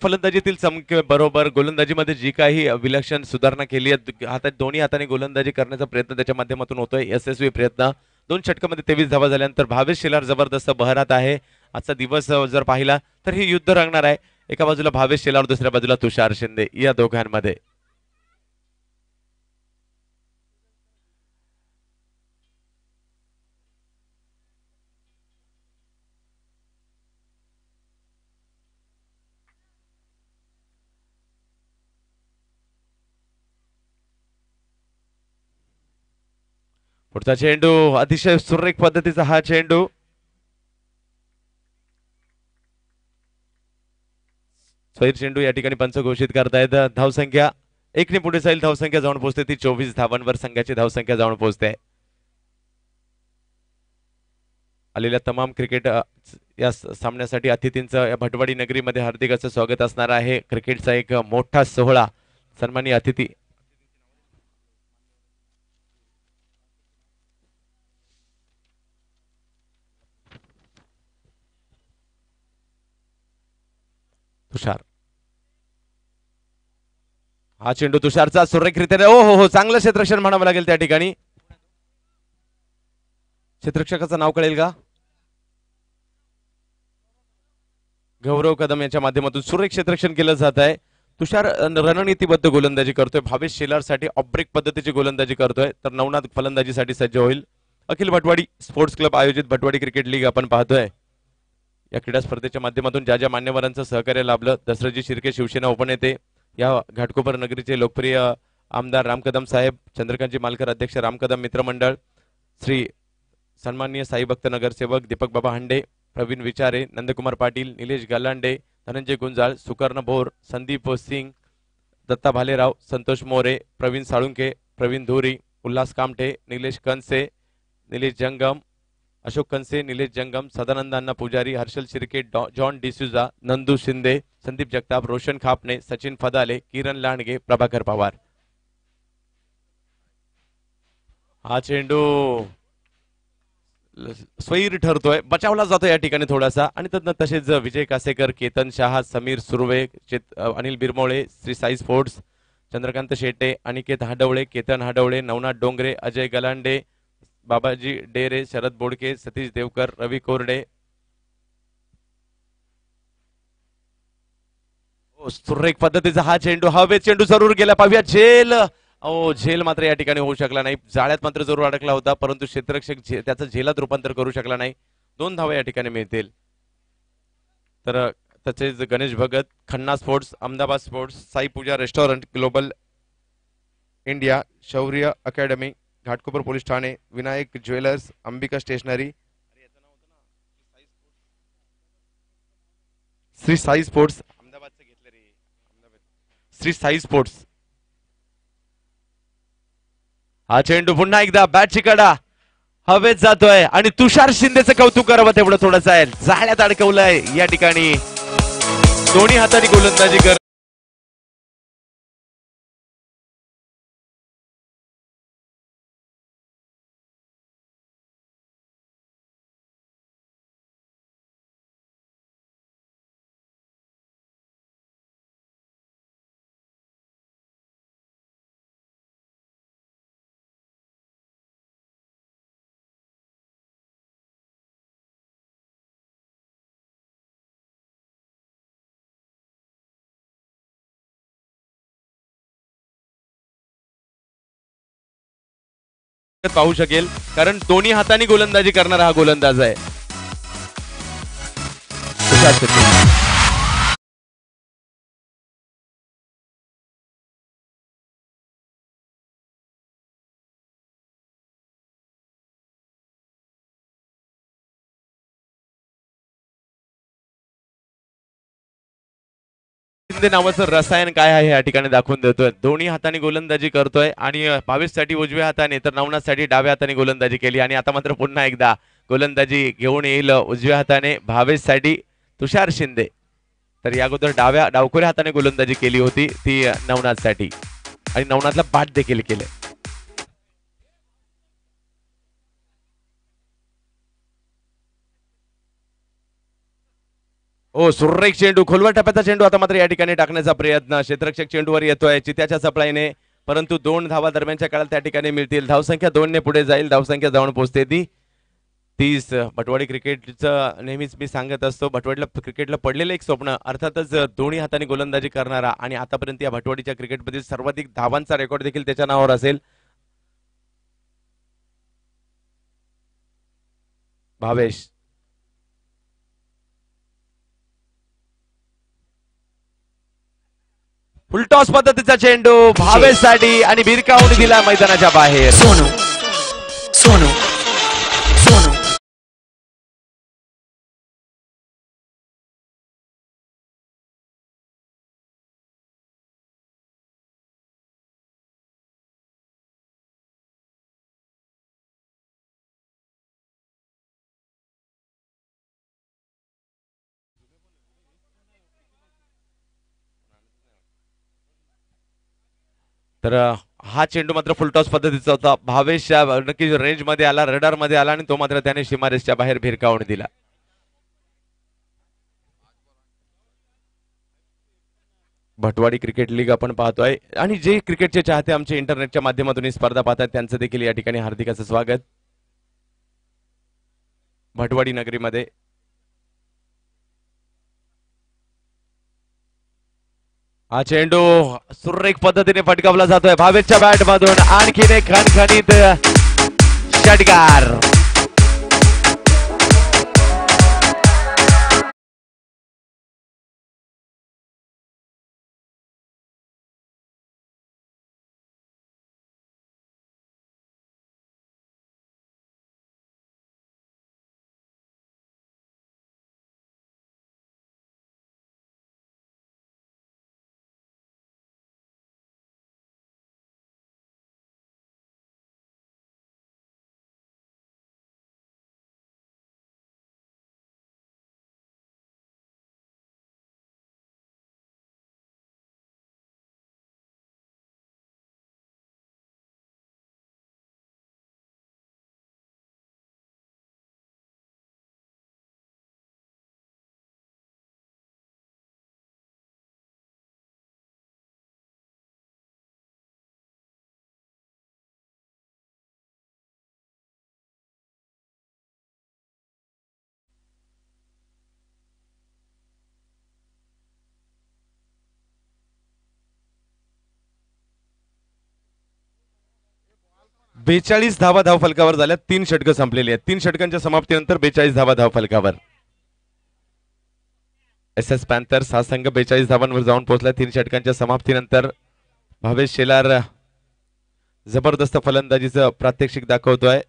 फलंदाजीतील चमके बरोबर गोलंदाजीमध्ये जी काही विलक्षण सुधारणा केली आहे, हातात दोन्ही हाताने गोलंदाजी करण्याचा प्रयत्न त्याच्या माध्यमातून होतोय, यशस्वी प्रयत्न. 2 षटकामध्ये 23 धावा झाल्यानंतर भावेश शेलार जबरदस्त बहरात आहे. आजचा दिवस जर पाहिला तर हे युद्ध रंगणार आहे. एका बाजूला भावेश शेलार, दुसऱ्या बाजूला तुषार शिंदे, या दोघांमध्ये. पुढचा चेंडू अतिशय सुरेख पद्धतीचा हा चेंडू. स्वैर चेंडू या ठिकाणी पंच घोषित करतायत. धावसंख्या एकने पुढे जाईल, धावसंख्या जाऊन पोहोचते ती 24 धावांवर. संघाची धावसंख्या जाऊन पोहोचते. आलेल्या तमाम क्रिकेट या सामन्यासाठी अतिथींचं या भटवाडी नगरीमध्ये हार्दिक असं स्वागत असणार आहे. क्रिकेटचा एक मोठा सोहळा. सन्माननीय अतिथी तुषार, हा चेंडू तुषारचा सुरेखरित्या, ओ हो हो, चांगलं क्षेत्ररक्षण म्हणावं लागेल त्या ठिकाणी. क्षेत्ररक्षकाचं नाव कळेल का? गौरव कदम यांच्या माध्यमातून सुरेख क्षेत्ररक्षण केलं जात आहे. तुषार रणनीतीबद्ध गोलंदाजी करतोय. भावेश शेलारसाठी ऑब्रेक पद्धतीची गोलंदाजी करतोय, तर नवनाथ फलंदाजीसाठी सज्ज होईल. अखिल भटवाडी स्पोर्ट्स क्लब आयोजित भटवाडी क्रिकेट लीग आपण पाहतोय. या क्रीडा स्पर्धेच्या माध्यमातून ज्या ज्या मान्यवरांचं सहकार्य लाभलं, दसरथजी शिर्के शिवसेना उपनेते, या घाटकोपर नगरीचे लोकप्रिय आमदार राम कदम साहेब, चंद्रकांतजी मालकर अध्यक्ष राम कदम मित्रमंडळ, श्री सन्माननीय साई भक्त नगरसेवक दीपक बाबा हंडे, प्रवीण विचारे, नंदकुमार पाटील, निलेश गालांडे, धनंजय गुंजाळ, सुकर्ण भोर, संदीप सिंग, दत्ता भालेराव, संतोष मोरे, प्रवीण साळुंके, प्रवीण धुरी, उल्हास कामठे, निलेश कंसे, निलेश जंगम, अशोक कंसे, निलेश जंगम, सदानंद अण्णा पुजारी, हर्षल शिर्के, जॉन डिसूजा, नंदू शिंदे, संदीप जगताप, रोशन खापणे, सचिन फदाले, किरण लांडगे, प्रभाकर पवार. हा चेंडू स्वैर ठरतोय, बचावला जातो या ठिकाणी थोडासा. आणि तसेच विजय कासेकर, केतन शहा, समीर सुर्वे, अनिल बिरमोळे, श्री साई स्पोर्ट्स, चंद्रकांत शेटे, अनिकेत हाडवळे, केतन हाडवळे, नवनाथ डोंगरे, अजय गलांडे, बाबाजी डेरे, शरद बोडके, सतीश देवकर, रवी कोरडे. सुरेख पद्धतीचा हा चेंडू, हवेत चेंडू जरूर गेला पाहूया. झेल, झेल मात्र या ठिकाणी होऊ शकला नाही. जाळ्यात मात्र जरूर अडकला होता, परंतु क्षेत्ररक्षक त्याचं झेलात रूपांतर करू शकला नाही. 2 धावा या ठिकाणी मिळतील. तर तसेच Ganesh Bhagat, Khanna sports, Ahmedabad sports, Sai Puja restaurant, global India, Shaurya academy, Ghatkopar police ठाणे, Vinayak jewellers, Ambika stationery, Shri Sai sports, अहमदाबादचं घेतलं रे, श्री साई स्पोर्ट्स. हा चेंडू पुन्हा एकदा बॅटची कडा हवेत जातोय आणि तुषार शिंदेचं कौतुक करावं तेवढं थोडंच आहे. जाळ्यात अडकवलंय या ठिकाणी, दोन्ही हाताने गोलंदाजी कर. पाहू शकेल, कारण दोन्ही हातांनी गोलंदाजी करणारा हा गोलंदाज आहे. शिंदे नावाचं रसायन काय आहे या ठिकाणी दाखवून देतोय. दोन्ही हाताने गोलंदाजी करतोय आणि भावेशसाठी उजव्या हाताने तर नवनाथसाठी डाव्या हाताने गोलंदाजी केली. आणि आता मात्र पुन्हा एकदा गोलंदाजी घेऊन येईल उजव्या हाताने भावेशसाठी तुषार शिंदे. तर या अगोदर डावखुऱ्या हाताने गोलंदाजी केली होती ती नवनाथसाठी, आणि नवनाथला बाद देखील केले. ओ सुरेख चेंडू, खोलवर टप्प्याचा चेंडू आता मात्र या ठिकाणी टाकण्याचा प्रयत्न, क्षेत्ररक्षक चेंडूवर येतोय चित्याच्या सप्लायने, परंतु 2 धावा दरम्यानच्या काळात त्या ठिकाणी मिळतील. धावसंख्या 2 ने पुढे जाईल, धावसंख्या जाऊन पोहोचते ती 30. भटवाडी क्रिकेटचं नेहमीच मी सांगत असतो, भटवाडीला क्रिकेटला पडलेलं एक स्वप्न, अर्थातच दोन्ही हाताने गोलंदाजी करणारा आणि आतापर्यंत या भटवाडीच्या क्रिकेटमधील सर्वाधिक धावांचा रेकॉर्ड देखील त्याच्या नावावर असेल. भावेश फुलटॉस पद्धतीचा चेंडू भावेश साठी आणि भिरकावून दिला मैदानाच्या बाहेर. सोनू सोनू सोनू तर हा चेंडू मात्र फुलटॉस पद्धतीचा होता. भावेश नक्की रेंज मध्ये आला, रडार मध्ये आला आणि तो मात्र त्याने सीमारेषच्या बाहेर भिरकावून दिला. भटवाडी क्रिकेट लीग आपण पाहतोय आणि जे क्रिकेटचे चाहते आमचे इंटरनेटच्या माध्यमातून ही स्पर्धा पाहतात त्यांचं देखील या ठिकाणी हार्दिक असं स्वागत. भटवाडी नगरीमध्ये हा चेंडू सुरेख पद्धतीने फटकावला जातोय भावेशच्या बॅट मधून. आणखीन एक खणखणीत षटकार. बेचाळीस धावा धाव फलकावर झाल्या. 3 षटकं संपलेली आहेत. 3 षटकांच्या समाप्तीनंतर 42 धावा धाव फलकावर. SS पॅन्थर्स हा संघ 42 धावांवर जाऊन पोहोचला 3 षटकांच्या समाप्तीनंतर. भावेश शेलार जबरदस्त फलंदाजीचं प्रात्यक्षिक दाखवतोय.